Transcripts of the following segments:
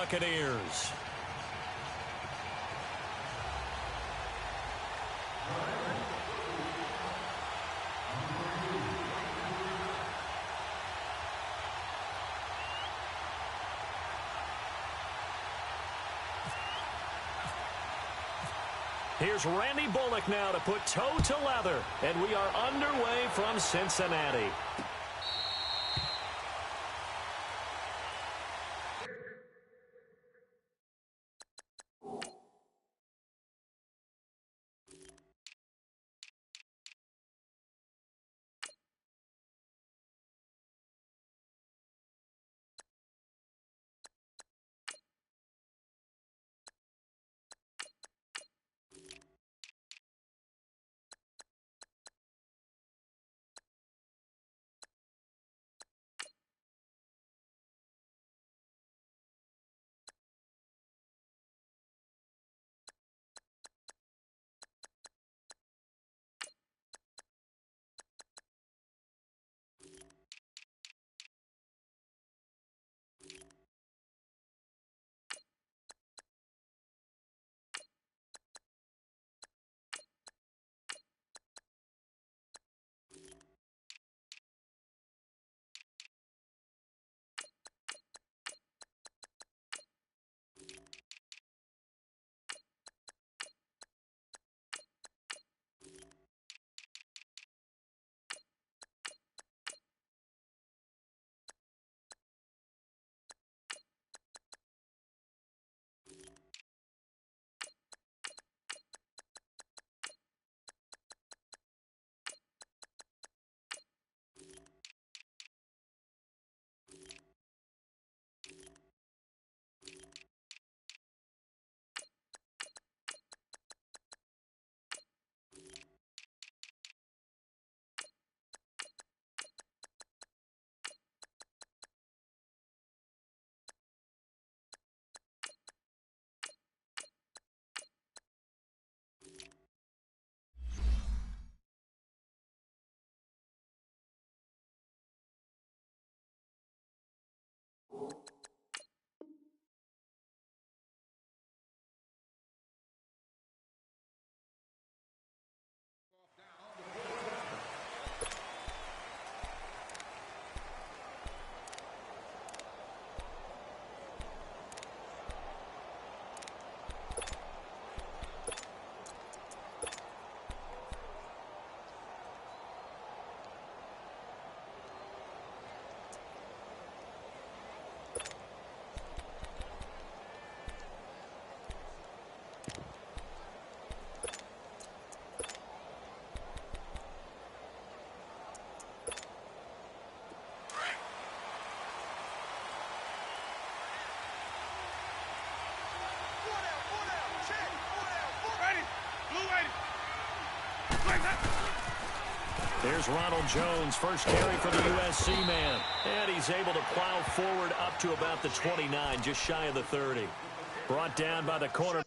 Buccaneers. Here's Randy Bullock now to put toe to leather, and we are underway from Cincinnati. There's Ronald Jones, first carry for the USC man. And he's able to plow forward up to about the 29, just shy of the 30. Brought down by the corner.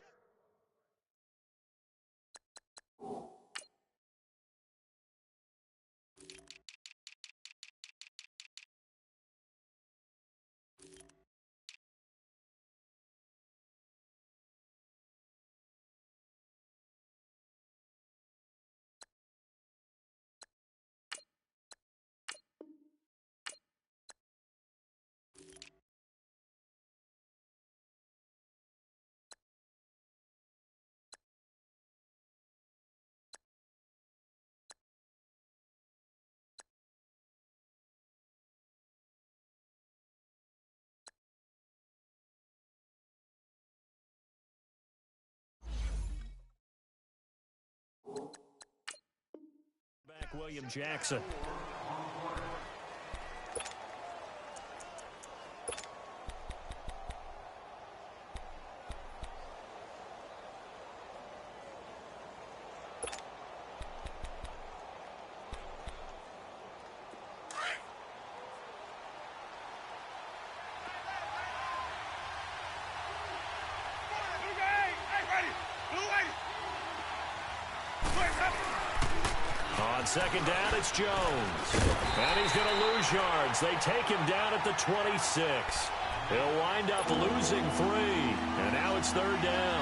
Back William Jackson. On second down, it's Jones. And he's going to lose yards. They take him down at the 26. He'll wind up losing 3, and now it's 3rd down.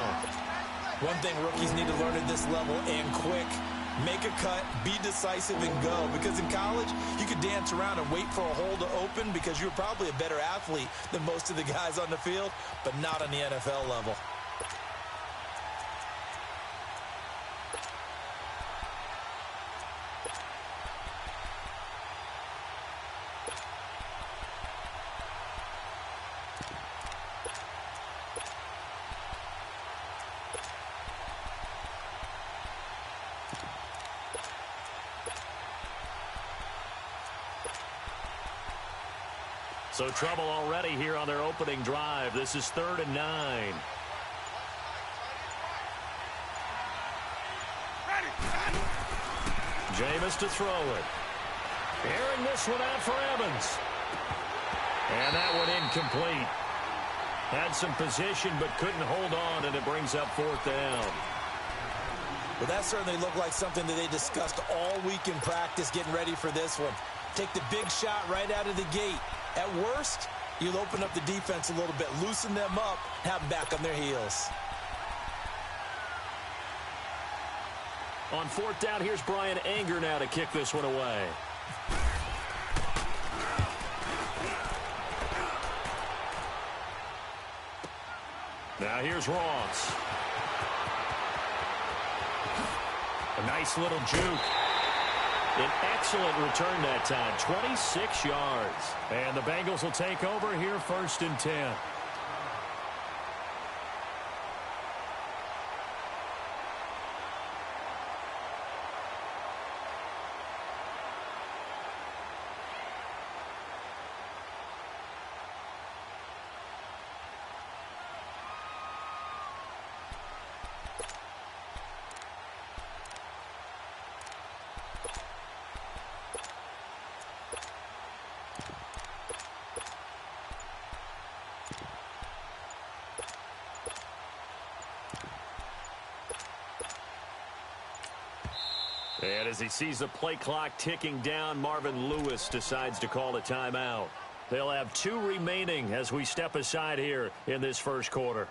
One thing rookies need to learn at this level, and quick, make a cut, be decisive, and go. Because in college, you could dance around and wait for a hole to open because you're probably a better athlete than most of the guys on the field, but not on the NFL level. So trouble already here on their opening drive. This is 3rd and 9. Jameis to throw it. Airing this one out for Evans. And that one incomplete. Had some position but couldn't hold on, and it brings up 4th down. Well, that certainly looked like something that they discussed all week in practice getting ready for this one. Take the big shot right out of the gate. At worst, you'll open up the defense a little bit, loosen them up, have them back on their heels. On 4th down, here's Brian Anger now to kick this one away. Now here's Ross. A nice little juke. An excellent return that time, 26 yards. And the Bengals will take over here, 1st and 10. And as he sees the play clock ticking down, Marvin Lewis decides to call a timeout. They'll have 2 remaining as we step aside here in this 1st quarter.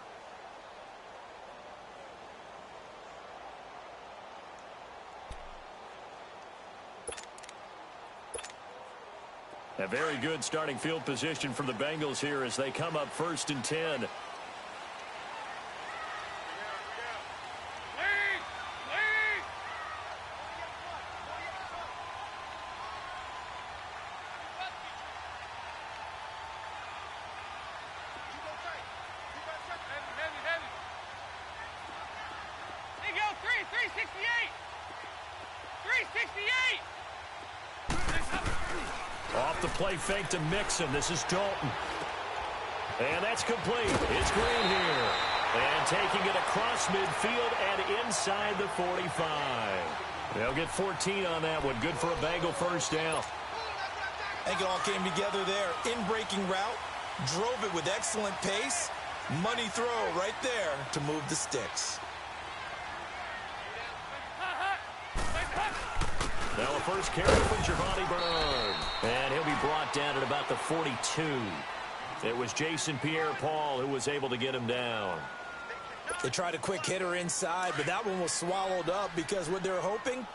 A very good starting field position for the Bengals here as they come up 1st and 10. Off the play fake to Mixon. This is Dalton. And that's complete. It's Green here. And taking it across midfield and inside the 45. They'll get 14 on that one. Good for a Bengal 1st down. I think it all came together there. In-breaking route. Drove it with excellent pace. Money throw right there to move the sticks. Now a first carry from Giovanni Bernard. And he'll be brought down at about the 42. It was Jason Pierre-Paul who was able to get him down. They tried a quick hitter inside, but that one was swallowed up because what they're hoping,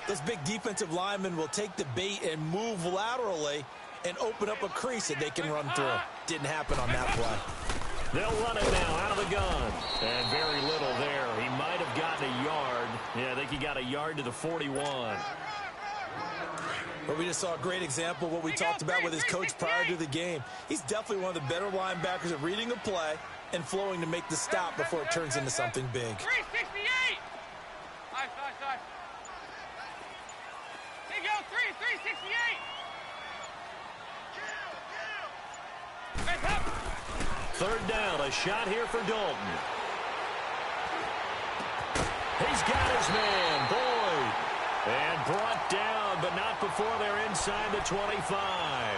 those big defensive linemen will take the bait and move laterally and open up a crease that they can run through. Didn't happen on that play. They'll run it now out of the gun. And very little there. He might have gotten a yard. Yeah, I think he got a yard to the 41. But we just saw a great example of what we talked about with his coach prior to the game. He's definitely one of the better linebackers at reading a play and flowing to make the stop before it turns into something big. 368. There you go, 368. Third down, a shot here for Dalton. He's got his man, Boyd. And brought down, but not before they're inside the 25.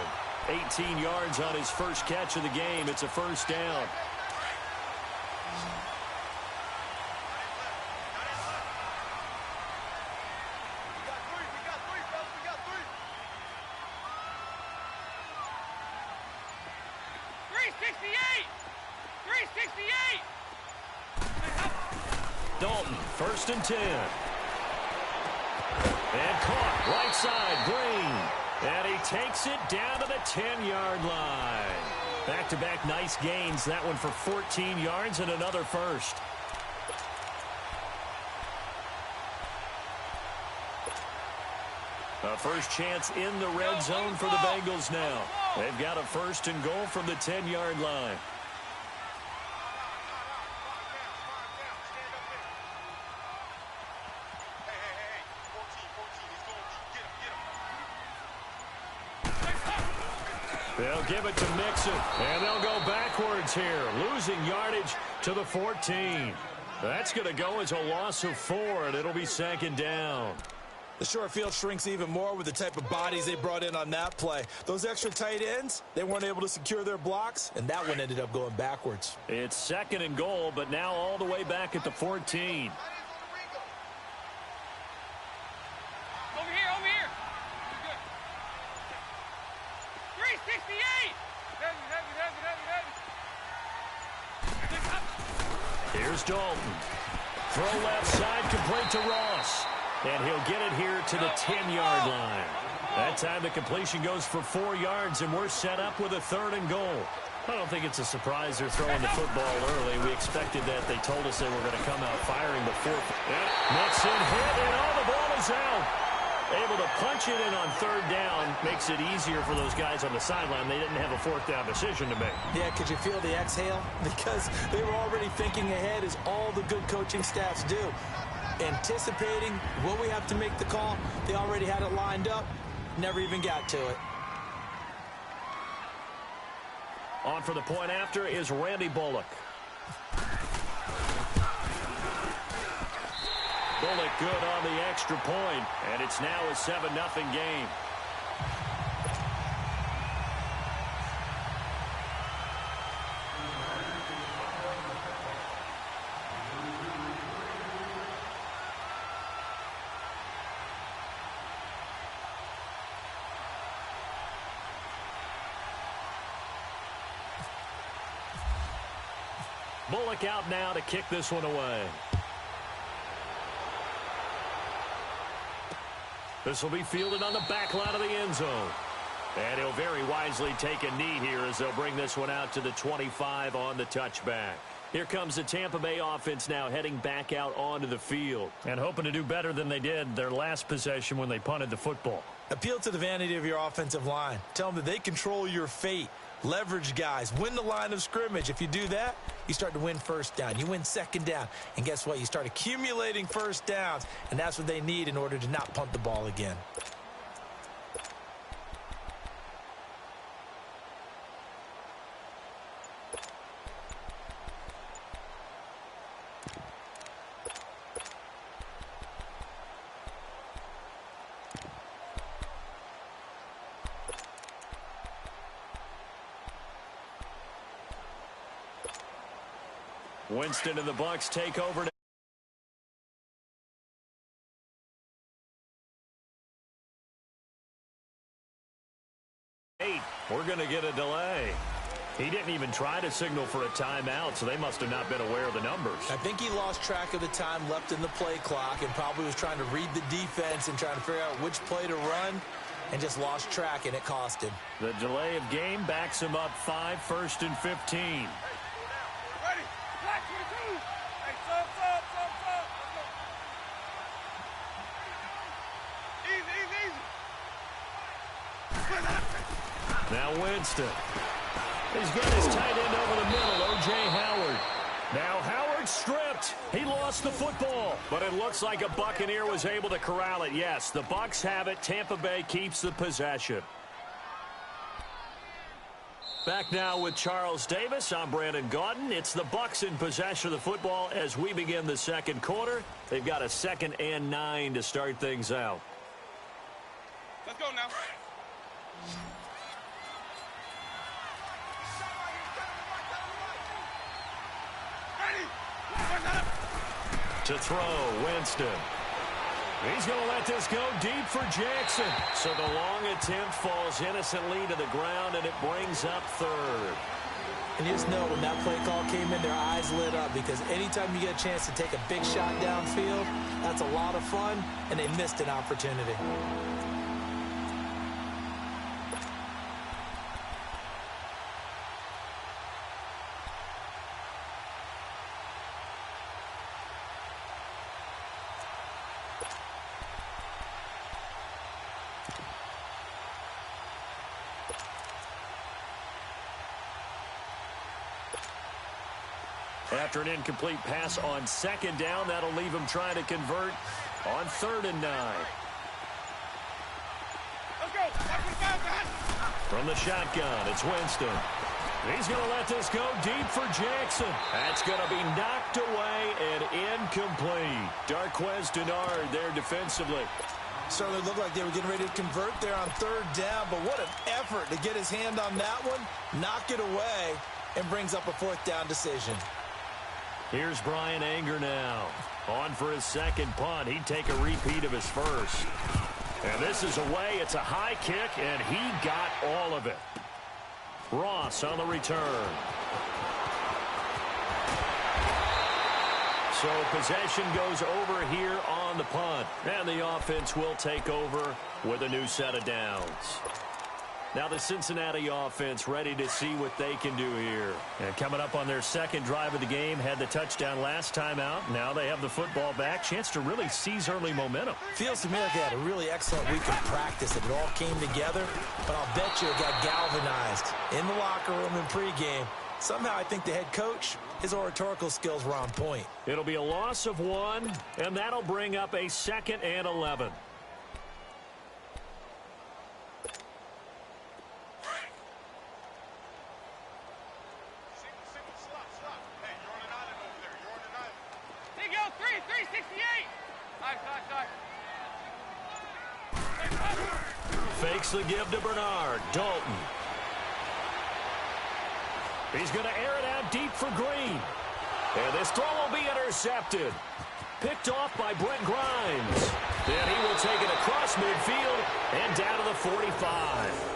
18 yards on his first catch of the game. It's a first down. $368. 368. Dalton, 1st and 10. And caught, right side, Green. And he takes it down to the 10-yard line. Back-to-back nice gains. That one for 14 yards and another first. A first chance in the red zone for the Bengals now. They've got a 1st and goal from the 10-yard line. They'll give it to Mixon, and they'll go backwards here, losing yardage to the 14. That's going to go as a loss of 4, and it'll be 2nd down. The short field shrinks even more with the type of bodies they brought in on that play. Those extra tight ends, they weren't able to secure their blocks, and that one ended up going backwards. It's 2nd and goal, but now all the way back at the 14. Over here. You're good. 368. Here's Dalton. Throw left side, complete to Ross. And he'll get it here to the 10-yard line. That time the completion goes for 4 yards, and we're set up with a 3rd and goal. I don't think it's a surprise they're throwing the football early. We expected that. They told us they were going to come out firing before. Mixon hit, and the ball is out. Able to punch it in on 3rd down. Makes it easier for those guys on the sideline. They didn't have a 4th down decision to make. Yeah, could you feel the exhale? Because they were already thinking ahead, as all the good coaching staffs do. Anticipating what we have to make the call. They already had it lined up. Never even got to it. On for the point after is Randy Bullock. Bullock good on the extra point, and it's now a 7-0 game. Bullock out now to kick this one away. This will be fielded on the back line of the end zone. And he'll very wisely take a knee here as they'll bring this one out to the 25 on the touchback. Here comes the Tampa Bay offense now heading back out onto the field and hoping to do better than they did their last possession when they punted the football. Appeal to the vanity of your offensive line. Tell them that they control your fate. Leverage guys. Win the line of scrimmage. If you do that, you start to win 1st down. You win 2nd down. And guess what? You start accumulating 1st downs. And that's what they need in order to not punt the ball again. Winston and the Bucs take over. We're going to get a delay. He didn't even try to signal for a timeout, so they must have not been aware of the numbers. I think he lost track of the time left in the play clock and probably was trying to read the defense and trying to figure out which play to run and just lost track, and it cost him. The delay of game backs him up 5, 1st and 15. Now Winston. He's got his tight end over the middle, O.J. Howard. Now Howard stripped. He lost the football, but it looks like a Buccaneer was able to corral it. Yes, the Bucs have it. Tampa Bay keeps the possession. Back now with Charles Davis. I'm Brandon Gaudin. It's the Bucs in possession of the football as we begin the 2nd quarter. They've got a 2nd and 9 to start things out. Let's go now. To throw, Winston. He's going to let this go deep for Jackson. So the long attempt falls innocently to the ground, and it brings up 3rd. And you just know when that play call came in, their eyes lit up, because anytime you get a chance to take a big shot downfield, that's a lot of fun, and they missed an opportunity. After an incomplete pass on second down, that'll leave him trying to convert on 3rd and 9. Let's go. From the shotgun, it's Winston. He's going to let this go deep for Jackson. That's going to be knocked away and incomplete. Darquez Denard there defensively. Certainly looked like they were getting ready to convert there on 3rd down, but what an effort to get his hand on that one, knock it away, and brings up a 4th down decision. Here's Brian Anger now. On for his second punt. He'd take a repeat of his first. And this is away. It's a high kick, and he got all of it. Ross on the return. So possession goes over here on the punt. And the offense will take over with a new set of downs. Now the Cincinnati offense ready to see what they can do here. And coming up on their second drive of the game, had the touchdown last time out. Now they have the football back. Chance to really seize early momentum. Feels to me like they had a really excellent week of practice. It all came together, but I'll bet you it got galvanized in the locker room in pregame. Somehow I think the head coach, his oratorical skills were on point. It'll be a loss of 1, and that'll bring up a 2nd and 11. Fakes the give to Bernard. Dalton. He's going to air it out deep for Green. And this throw will be intercepted. Picked off by Brent Grimes. Then he will take it across midfield and down to the 45.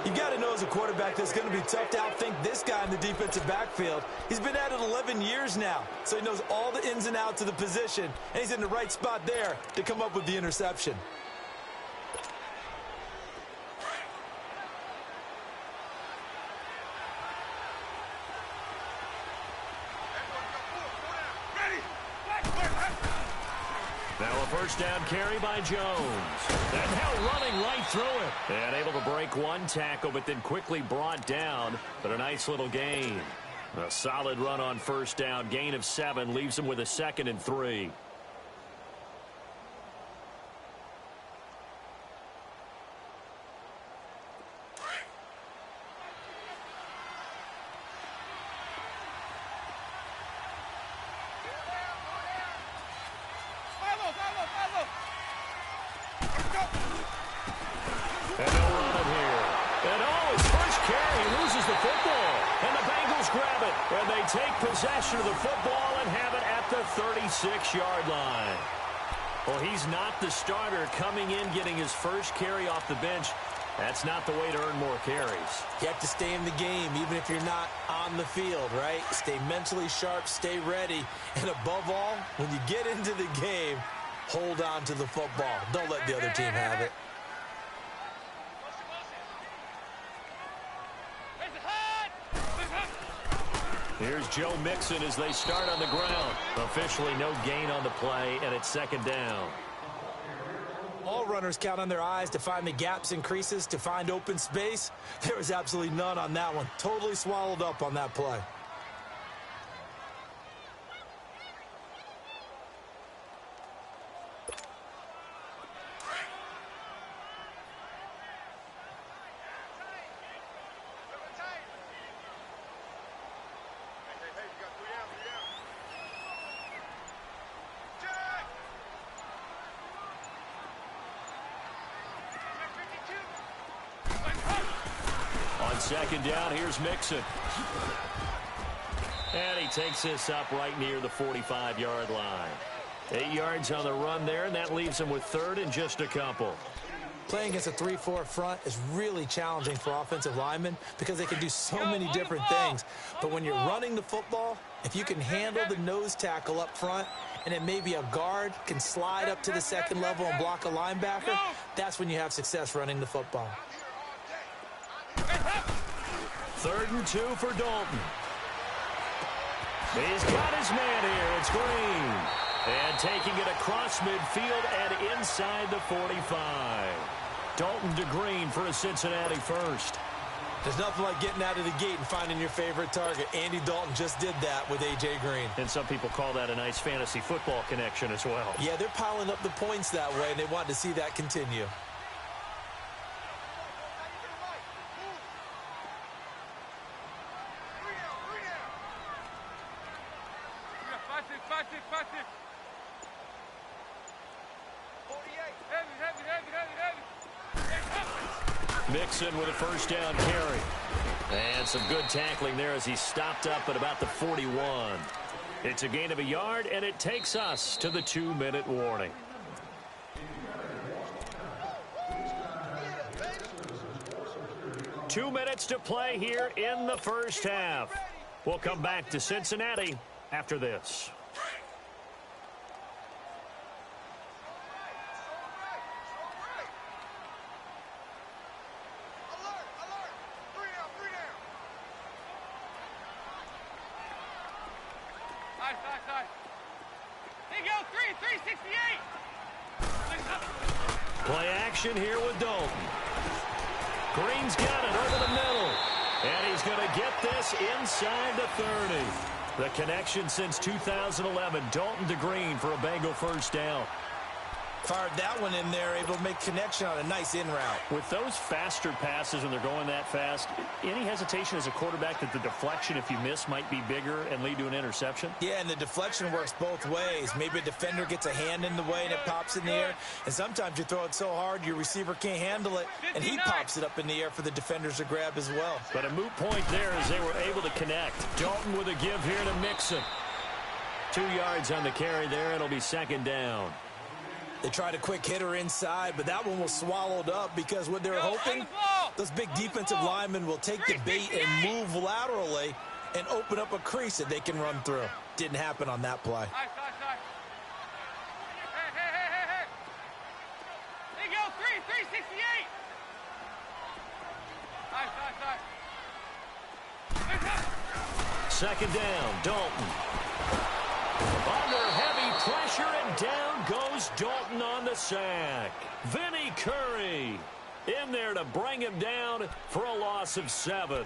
You got to know as a quarterback that's going to be tough to outthink this guy in the defensive backfield. He's been at it 11 years now, so he knows all the ins and outs of the position, and he's in the right spot there to come up with the interception. Now a first down carry by Jones. And now running right through it. And able to break one tackle, but then quickly brought down. But a nice little gain. A solid run on first down. Gain of 7 leaves him with a 2nd and 3. And they'll run it here. And his first carry, loses the football. And the Bengals grab it. And they take possession of the football and have it at the 36-yard line. Well, he's not the starter coming in, getting his first carry off the bench. That's not the way to earn more carries. You have to stay in the game, even if you're not on the field, right? Stay mentally sharp, stay ready. And above all, when you get into the game, hold on to the football. Don't let the other team have it. Here's Joe Mixon as they start on the ground. Officially no gain on the play, and it's 2nd down. All runners count on their eyes to find the gaps and creases, to find open space. There was absolutely none on that one. Totally swallowed up on that play. On 2nd down, here's Mixon. And he takes this up right near the 45-yard line. 8 yards on the run there, and that leaves him with 3rd and just a couple. Playing against a 3-4 front is really challenging for offensive linemen because they can do so many different things. But when you're running the football, if you can handle the nose tackle up front, and then maybe a guard can slide up to the second level and block a linebacker, that's when you have success running the football. 3rd and 2 for Dalton. He's got his man here. It's Green. And taking it across midfield and inside the 45. Dalton to Green for a Cincinnati first. There's nothing like getting out of the gate and finding your favorite target. Andy Dalton just did that with A.J. Green. And some people call that a nice fantasy football connection as well. Yeah, they're piling up the points that way, and they want to see that continue. Mixon with a first down carry. And some good tackling there as he stopped up at about the 41. It's a gain of a yard, and it takes us to the 2-minute warning. Two minutes to play here in the first half. We'll come back to Cincinnati after this. Play action here with Dalton. Green's got it over the middle. And he's going to get this inside the 30. The connection since 2011. Dalton to Green for a Bengal first down. Fired that one in there, able to make connection on a nice in route. With those faster passes when they're going that fast, any hesitation as a quarterback that the deflection, if you miss, might be bigger and lead to an interception? Yeah, and the deflection works both ways. Maybe a defender gets a hand in the way and it pops in the air. And sometimes you throw it so hard your receiver can't handle it, and he pops it up in the air for the defenders to grab as well. But a moot point there as they were able to connect. Dalton with a give here to Mixon. 2 yards on the carry there. It'll be 2nd down. They tried a quick hitter inside, but that one was swallowed up because what they were hoping, those big defensive linemen will take the bait and move laterally and open up a crease that they can run through. Didn't happen on that play. Hey. There you go, 368. Second down, Dalton. Under heavy pressure, and down goes Dalton on the sack. Vinny Curry in there to bring him down for a loss of 7.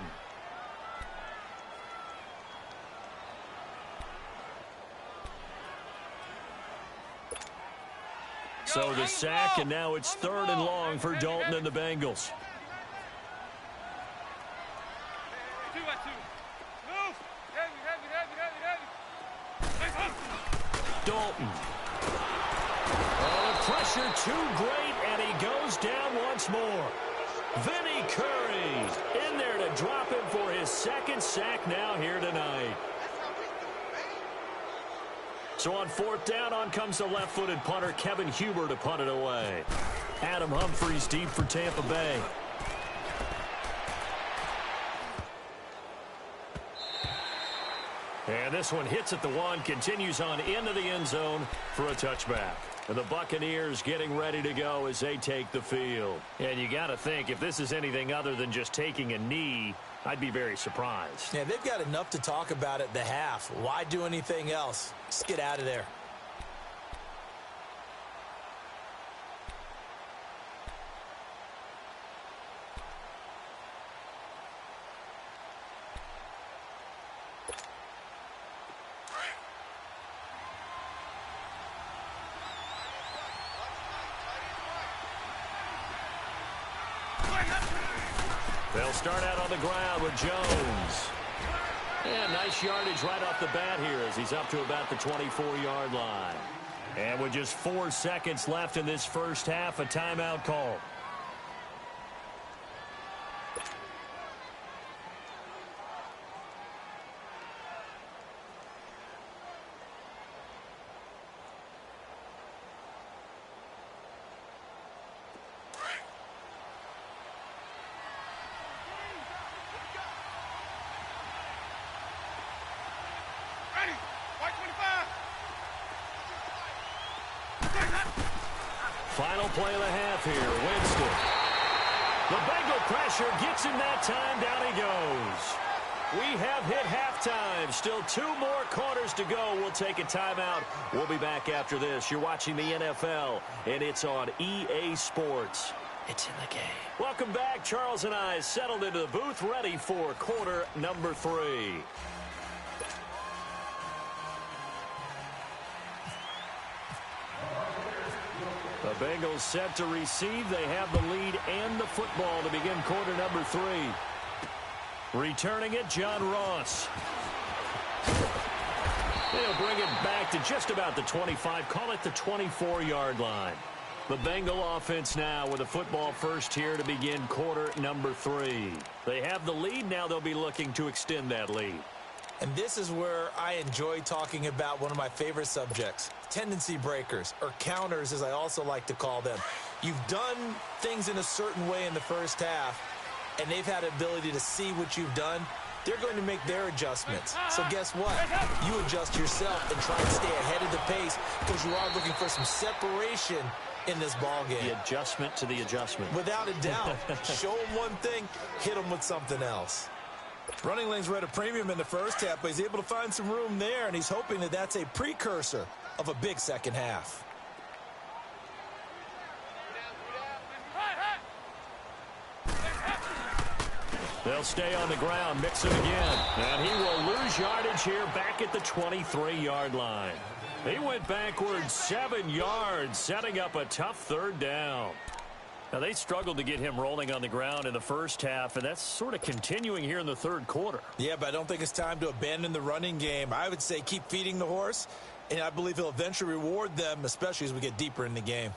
So the sack, and now it's 3rd and long for Dalton and the Bengals. 2 by 2. Move. Heavy. Dalton. Oh, the pressure too great, and he goes down once more. Vinny Curry in there to drop him for his 2nd sack now here tonight. So on 4th down, on comes the left-footed punter, Kevin Huber, to punt it away. Adam Humphries deep for Tampa Bay. And this one hits at the 1, continues on into the end zone for a touchback. And the Buccaneers getting ready to go as they take the field. And you got to think, if this is anything other than just taking a knee, I'd be very surprised. Yeah, they've got enough to talk about at the half. Why do anything else? Just get out of there. They'll start out on the ground with Jones. And nice yardage right off the bat here as he's up to about the 24-yard line. And with just 4 seconds left in this first half, a timeout call. Final play of the half here. Winston. The Bengal pressure gets him that time. Down he goes. We have hit halftime. Still 2 more quarters to go. We'll take a timeout. We'll be back after this. You're watching the NFL, and it's on EA Sports. It's in the game. Welcome back. Charles and I settled into the booth, ready for quarter number 3. The Bengals set to receive. They have the lead and the football to begin quarter number 3. Returning it, John Ross. They'll bring it back to just about the 25. Call it the 24-yard line. The Bengal offense now with a football first here to begin quarter number 3. They have the lead. Now they'll be looking to extend that lead. And this is where I enjoy talking about one of my favorite subjects, tendency breakers, or counters as I also like to call them. You've done things in a certain way in the first half, and they've had ability to see what you've done. They're going to make their adjustments. So guess what? You adjust yourself and try and stay ahead of the pace because you are looking for some separation in this ball game. The adjustment to the adjustment. Without a doubt. Show them one thing, hit them with something else. Running lanes were at a premium in the first half, but he's able to find some room there, and he's hoping that that's a precursor of a big second half. They'll stay on the ground, mix it again. And he will lose yardage here back at the 23-yard line. He went backwards 7 yards, setting up a tough third down. Now, they struggled to get him rolling on the ground in the first half, and that's sort of continuing here in the third quarter. Yeah, but I don't think it's time to abandon the running game. I would say keep feeding the horse, and I believe he'll eventually reward them, especially as we get deeper in the game.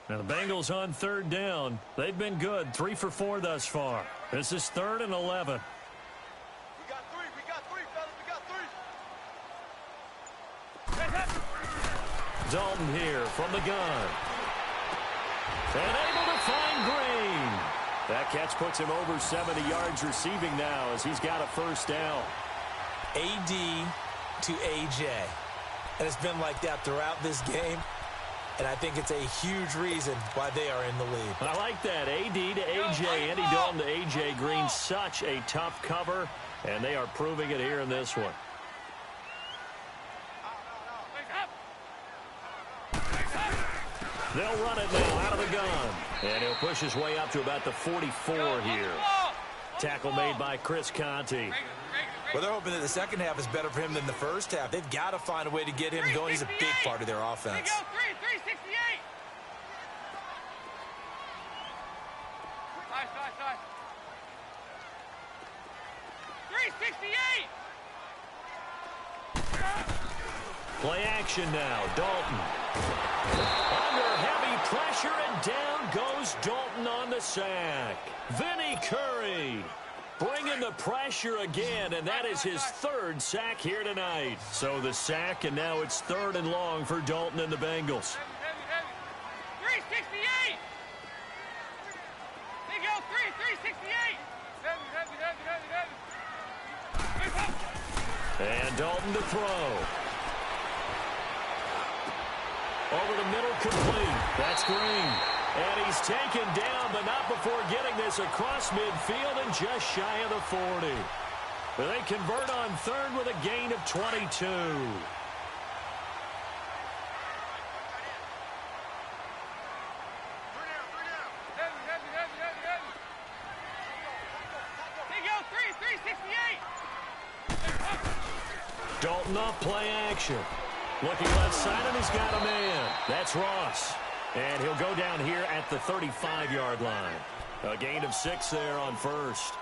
Now, the Bengals on third down. They've been good, 3 for 4 thus far. This is 3rd and 11. We got 3, fellas, we got 3. Dalton here from the gun. And able to find Green. That catch puts him over 70 yards receiving now as he's got a first down. AD to AJ. And it's been like that throughout this game. And I think it's a huge reason why they are in the lead. I like that. AD to AJ. Andy Dalton to AJ Green. Such a tough cover. And they are proving it here in this one. They'll run it now out of the gun. And he'll push his way up to about the 44 here. Tackle made by Chris Conte. Well, they're hoping that the second half is better for him than the first half. They've got to find a way to get him going. He's a big part of their offense. 368. Nice. 368. Play action now. Dalton. Under heavy pressure, and down goes Dalton on the sack. Vinny Curry bringing the pressure again, and that is his 3rd sack here tonight. So the sack, and now it's 3rd and long for Dalton and the Bengals. 368. Big L 368. Heavy. And Dalton to throw. Over the middle, complete. That's Green. And he's taken down, but not before getting this across midfield and just shy of the 40. They convert on 3rd with a gain of 22. Dalton off play action. Looking left side, and he's got a man. That's Ross. And he'll go down here at the 35-yard line. A gain of 6 there on first.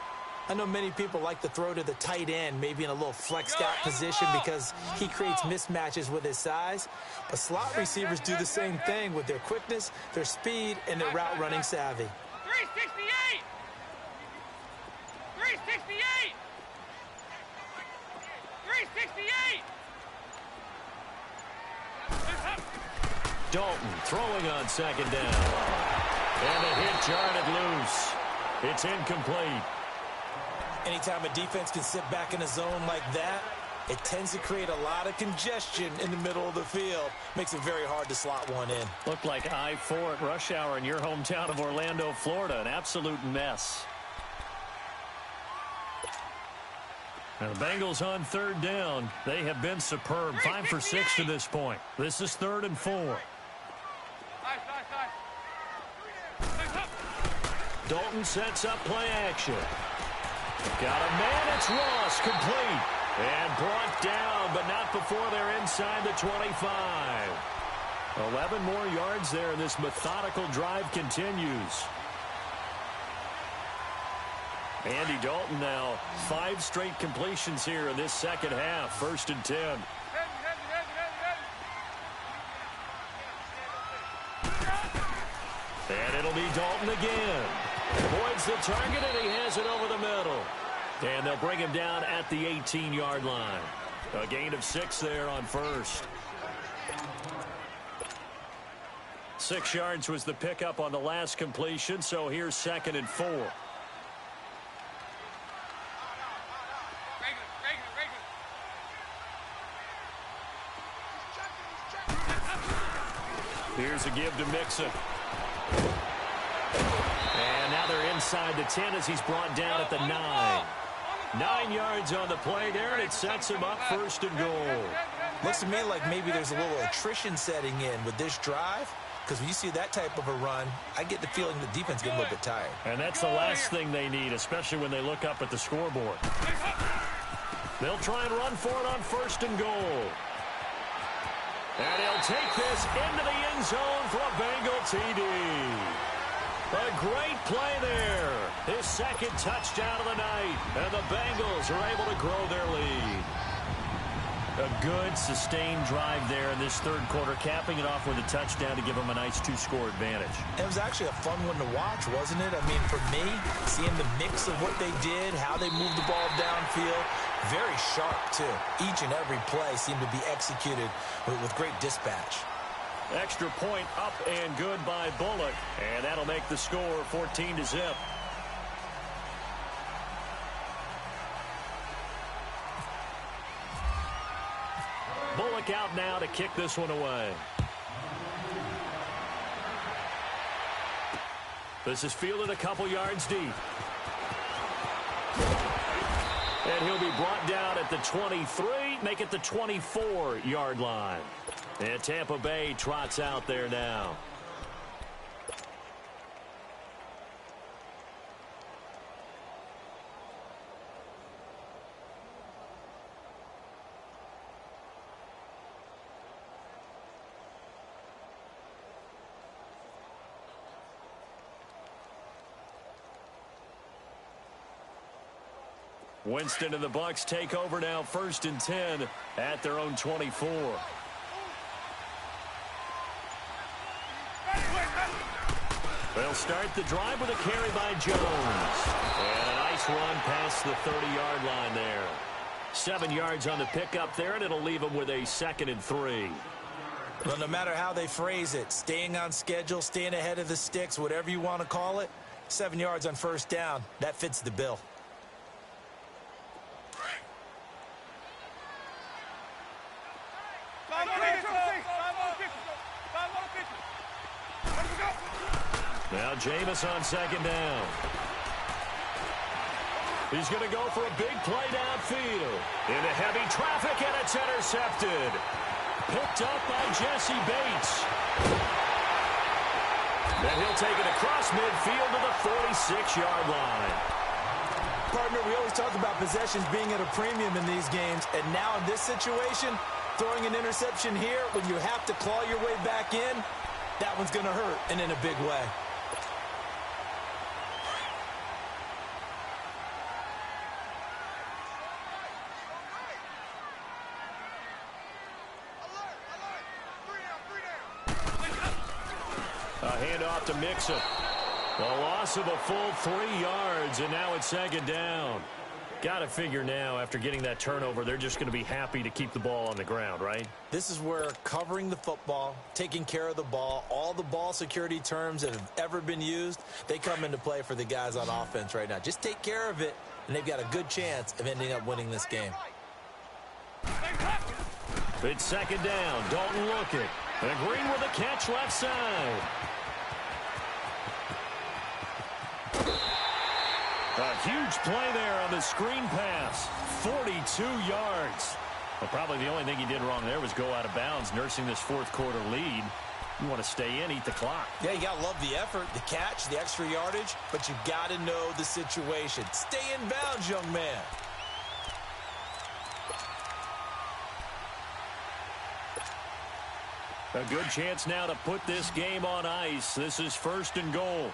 I know many people like to throw to the tight end, maybe in a little flexed out position because he creates mismatches with his size. But slot receivers do the same thing with their quickness, their speed, and their route running savvy. 368. 368. 368. Dalton throwing on second down. And the hit jarred it loose. It's incomplete. Anytime a defense can sit back in a zone like that, it tends to create a lot of congestion in the middle of the field. Makes it very hard to slot one in. Looked like I-4 at rush hour in your hometown of Orlando, Florida. An absolute mess. Now the Bengals on third down. They have been superb. 5 for 6 to this point. This is 3rd and 4. Dalton sets up play action. Got a man. It's Ross, complete. And brought down, but not before they're inside the 25. 11 more yards there, and this methodical drive continues. Andy Dalton now 5 straight completions here in this second half. 1st and 10. And it'll be Dalton again. Avoids the target, and he has it over the middle. And they'll bring him down at the 18-yard line. A gain of 6 there on 1st. 6 yards was the pickup on the last completion, so here's 2nd and 4. Here's a give to Mixon. And now they're inside the 10 as he's brought down at the 9. 9 yards on the play there, and it sets him up 1st and goal. Looks to me like maybe there's a little attrition setting in with this drive, because when you see that type of a run, I get the feeling the defense gets a little bit tired. And that's the last thing they need, especially when they look up at the scoreboard. They'll try and run for it on 1st and goal. And he'll take this into the end zone for a Bengal TD. A great play there. His 2nd touchdown of the night. And the Bengals are able to grow their lead. A good, sustained drive there in this 3rd quarter, capping it off with a touchdown to give them a nice 2-score advantage. It was actually a fun one to watch, wasn't it? I mean, for me, seeing the mix of what they did, how they moved the ball downfield, very sharp, too. Each and every play seemed to be executed with great dispatch. Extra point up and good by Bullock. And that'll make the score 14-0. Bullock out now to kick this one away. This is fielded a couple yards deep. And he'll be brought down at the 23, make it the 24-yard line. And Tampa Bay trots out there now. Winston and the Bucs take over now, 1st and 10 at their own 24. They'll start the drive with a carry by Jones. And a nice run past the 30-yard line there. 7 yards on the pickup there, and it'll leave them with a 2nd and 3. Well, no matter how they phrase it, staying on schedule, staying ahead of the sticks, whatever you want to call it, 7 yards on 1st down, that fits the bill. Now Jameis on 2nd down. He's going to go for a big play downfield. Into heavy traffic, and it's intercepted. Picked up by Jesse Bates. And he'll take it across midfield to the 46-yard line. Partner, we always talk about possessions being at a premium in these games, and now in this situation, throwing an interception here when you have to claw your way back in, that one's going to hurt, and in a big way. A handoff to Mixon. A loss of a full 3 yards, and now it's 2nd down. Got to figure now, after getting that turnover, they're just going to be happy to keep the ball on the ground, right? This is where covering the football, taking care of the ball, all the ball security terms that have ever been used, they come into play for the guys on offense right now. Just take care of it, and they've got a good chance of ending up winning this game. It's second down. Dalton looking. And Green with a catch left side. A huge play there on the screen pass. 42 yards. Well, probably the only thing he did wrong there was go out of bounds, nursing this fourth quarter lead. You want to stay in, eat the clock. Yeah, you got to love the effort, the catch, the extra yardage, but you got to know the situation. Stay in bounds, young man. A good chance now to put this game on ice. This is first and goal.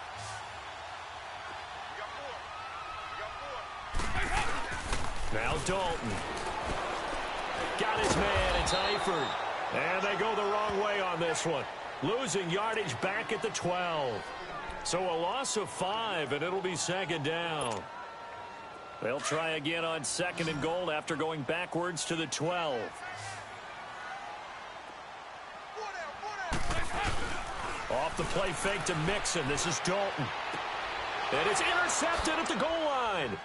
Now Dalton. Got his man. It's Eifert. And they go the wrong way on this one. Losing yardage back at the 12. So a loss of 5, and it'll be second down. They'll try again on second and goal after going backwards to the 12. Off the play fake to Mixon. This is Dalton. And it's intercepted at the goal line.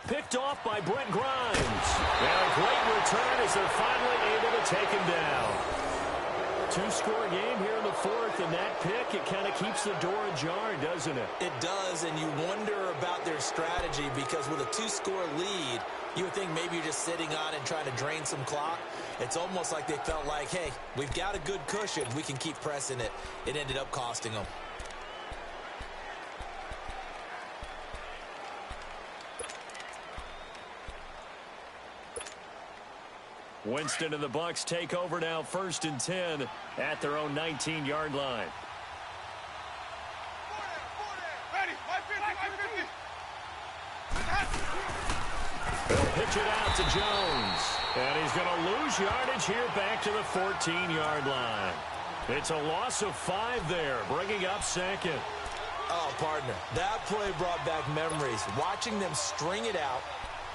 Picked off by Brent Grimes. And a great return as they're finally able to take him down. Two-score game here in the fourth, and that pick, it kind of keeps the door ajar, doesn't it? It does, and you wonder about their strategy because with a two-score lead, you would think maybe you're just sitting on and trying to drain some clock. It's almost like they felt like, hey, we've got a good cushion. We can keep pressing it. It ended up costing them. Winston and the Bucs take over now, first and 10 at their own 19-yard line. Ready, 550. They'll pitch it out to Jones. And he's going to lose yardage here back to the 14-yard line. It's a loss of 5 there, bringing up second. Oh, partner, that play brought back memories. Watching them string it out,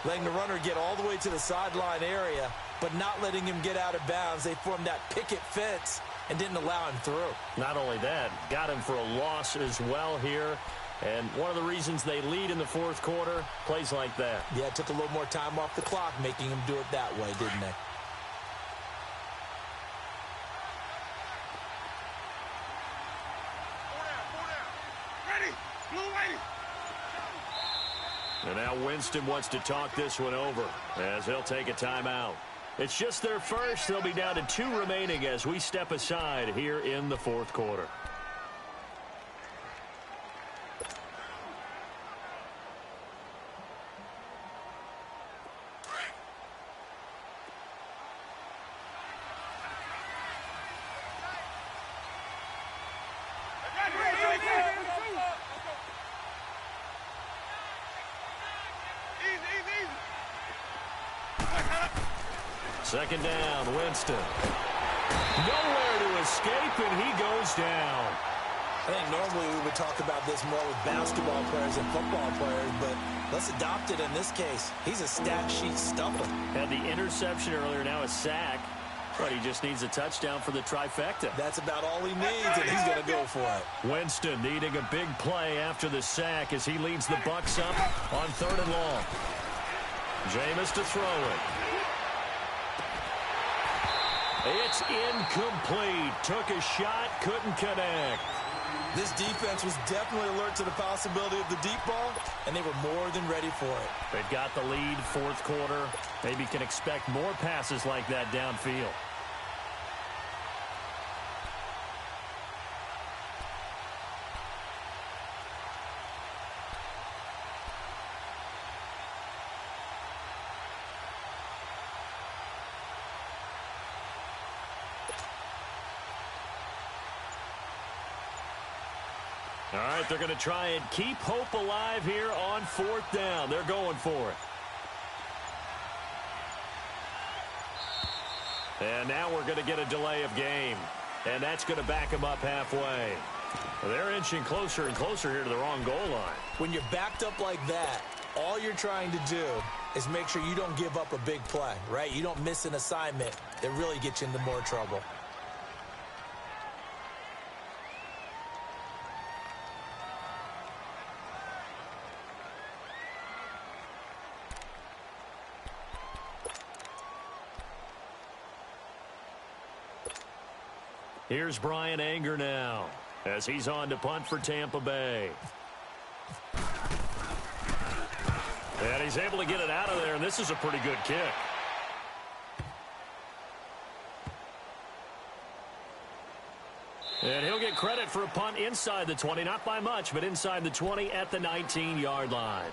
letting the runner get all the way to the sideline area, but not letting him get out of bounds. They formed that picket fence and didn't allow him through. Not only that, got him for a loss as well here. And one of the reasons they lead in the fourth quarter, plays like that. Yeah, it took a little more time off the clock, making him do it that way, didn't they? Ready, blue waiting. And now Winston wants to talk this one over as he'll take a timeout. It's just their first. They'll be down to 2 remaining as we step aside here in the fourth quarter. Second down, Winston. Nowhere to escape, and he goes down. I think normally we would talk about this more with basketball players and football players, but let's adopt it in this case. He's a stat sheet stuffer. Had the interception earlier, now a sack, but he just needs a touchdown for the trifecta. That's about all he needs, and he's going to go for it. Winston needing a big play after the sack as he leads the Bucs up on 3rd and long. Jameis to throw it. It's incomplete. Took a shot, couldn't connect. This defense was definitely alert to the possibility of the deep ball, and they were more than ready for it. They've got the lead, fourth quarter. Maybe can expect more passes like that downfield. All right, they're going to try and keep hope alive here on 4th down. They're going for it. And now we're going to get a delay of game. And that's going to back them up halfway. They're inching closer and closer here to the wrong goal line. When you're backed up like that, all you're trying to do is make sure you don't give up a big play, right? You don't miss an assignment that really gets you into more trouble. Here's Brian Anger now as he's on to punt for Tampa Bay. And he's able to get it out of there, and this is a pretty good kick. And he'll get credit for a punt inside the 20, not by much, but inside the 20 at the 19-yard line.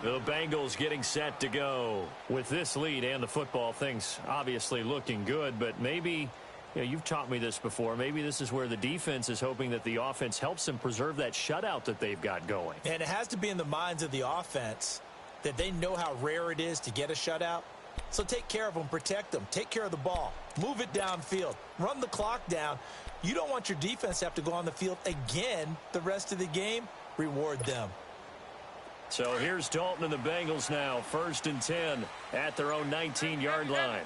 The Bengals getting set to go. With this lead and the football, things obviously looking good, but maybe, you know, you've taught me this before, maybe this is where the defense is hoping that the offense helps them preserve that shutout that they've got going. And it has to be in the minds of the offense that they know how rare it is to get a shutout. So take care of them, protect them, take care of the ball, move it downfield, run the clock down. You don't want your defense to have to go on the field again the rest of the game. Reward them. So here's Dalton and the Bengals now, 1st and 10 at their own 19-yard line.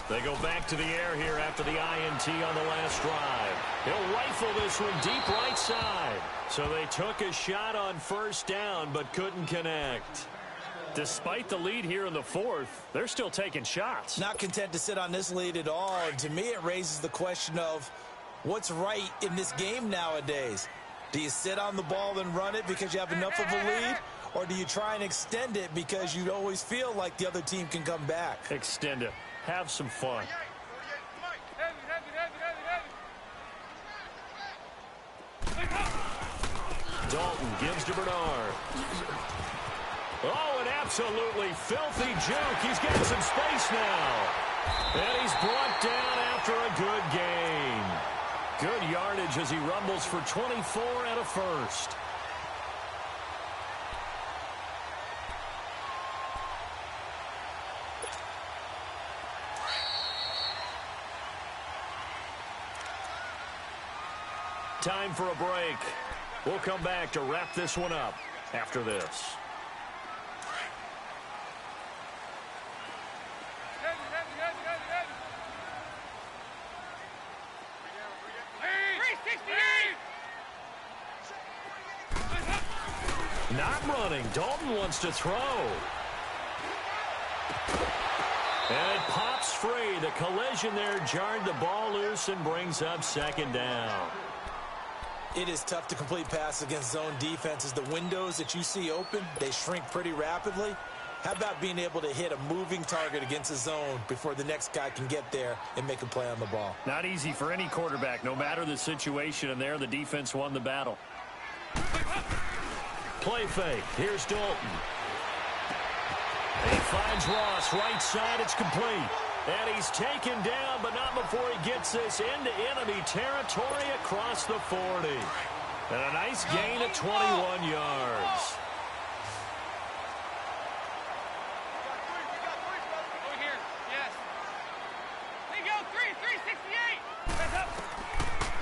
They go back to the air here after the INT on the last drive. He'll rifle this one deep right side. So they took a shot on 1st down but couldn't connect. Despite the lead here in the 4th, they're still taking shots. Not content to sit on this lead at all. And to me, it raises the question of what's right in this game nowadays. Do you sit on the ball and run it because you have enough of a lead? Or do you try and extend it because you always feel like the other team can come back? Extend it. Have some fun. Dalton gives to Bernard. Oh, an absolutely filthy juke. He's getting some space now. And he's brought down after a good gain. Good yardage as he rumbles for 24 and a first. Time for a break. We'll come back to wrap this one up after this. Not running. Dalton wants to throw. And it pops free. The collision there jarred the ball loose and brings up 2nd down. It is tough to complete passes against zone defenses. The windows that you see open, they shrink pretty rapidly. How about being able to hit a moving target against a zone before the next guy can get there and make a play on the ball? Not easy for any quarterback, no matter the situation, and there the defense won the battle. Play fake. Here's Dalton. He finds Ross right side. It's complete. And he's taken down, but not before he gets this into enemy territory across the 40. And a nice gain of 21 yards.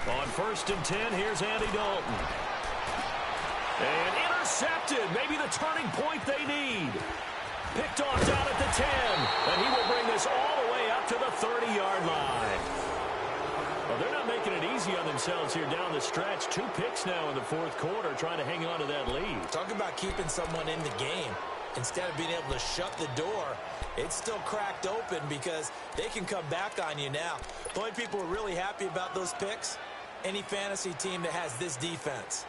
On 1st and 10, here's Andy Dalton. And intercepted. Maybe the turning point they need. Picked off down at the 10. And he will bring this all the way up to the 30-yard line. Well, they're not making it easy on themselves here down the stretch. 2 picks now in the 4th quarter trying to hang on to that lead. Talk about keeping someone in the game. Instead of being able to shut the door, it's still cracked open because they can come back on you now. The only people who are really happy about those picks, any fantasy team that has this defense.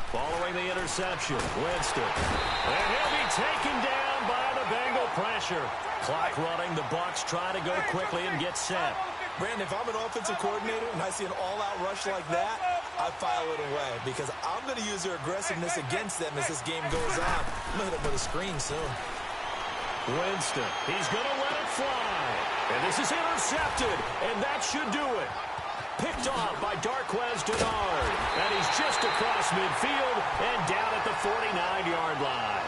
Following the interception, Winston. And he'll be taken down by the Bengal pressure. Clock running. The Bucs try to go quickly and get set. Brandon, if I'm an offensive coordinator and I see an all-out rush like that, I file it away because I'm going to use their aggressiveness against them as this game goes on. I'm going to hit them with a screen soon. Winston, he's going to let it fly. And this is intercepted, and that should do it. Picked off by Darquez Denard. And he's just across midfield and down at the 49-yard line.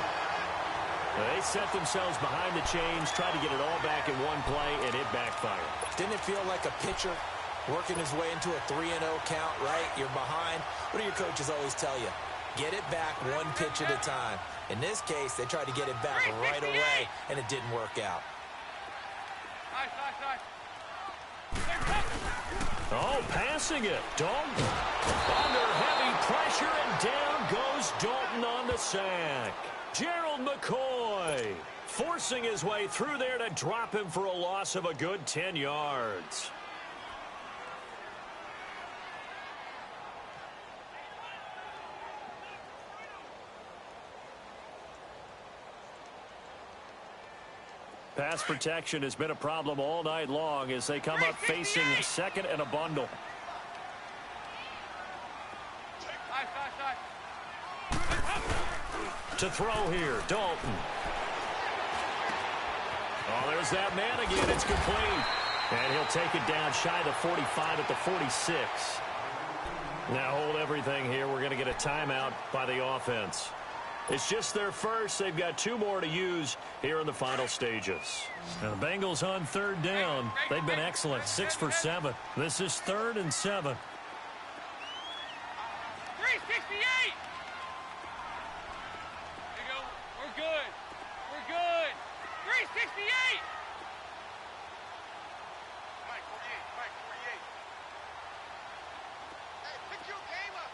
They set themselves behind the chains, tried to get it all back in one play, and it backfired. Didn't it feel like a pitcher working his way into a 3-0 count, right? You're behind. What do your coaches always tell you? Get it back one pitch at a time. In this case, they tried to get it back right away, and it didn't work out. Oh, passing it. Dalton under heavy pressure, and down goes Dalton on the sack. Gerald McCoy forcing his way through there to drop him for a loss of a good 10 yards. Pass protection has been a problem all night long as they come up facing second and a bundle. To throw here, Dalton. Oh, there's that man again. It's complete. And he'll take it down shy of the 45 at the 46. Now hold everything here. We're going to get a timeout by the offense. It's just their first. They've got 2 more to use here in the final stages. Now the Bengals on third down. They've been excellent. 6 for 7. This is 3rd and 7. 368. There you go. We're good. We're good. 368. Mike 48. Mike 48. Hey, pick your game up.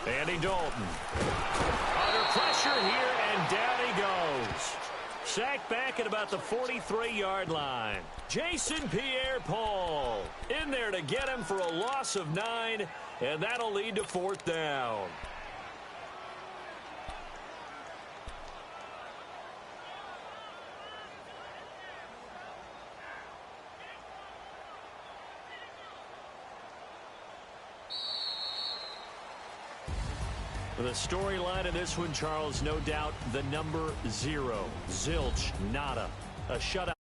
Andy Dalton under pressure here, and down he goes. Sacked back at about the 43-yard line. Jason Pierre-Paul in there to get him for a loss of 9, and that'll lead to 4th down. The storyline of this one, Charles, no doubt the number 0. Zilch, nada. A shutout.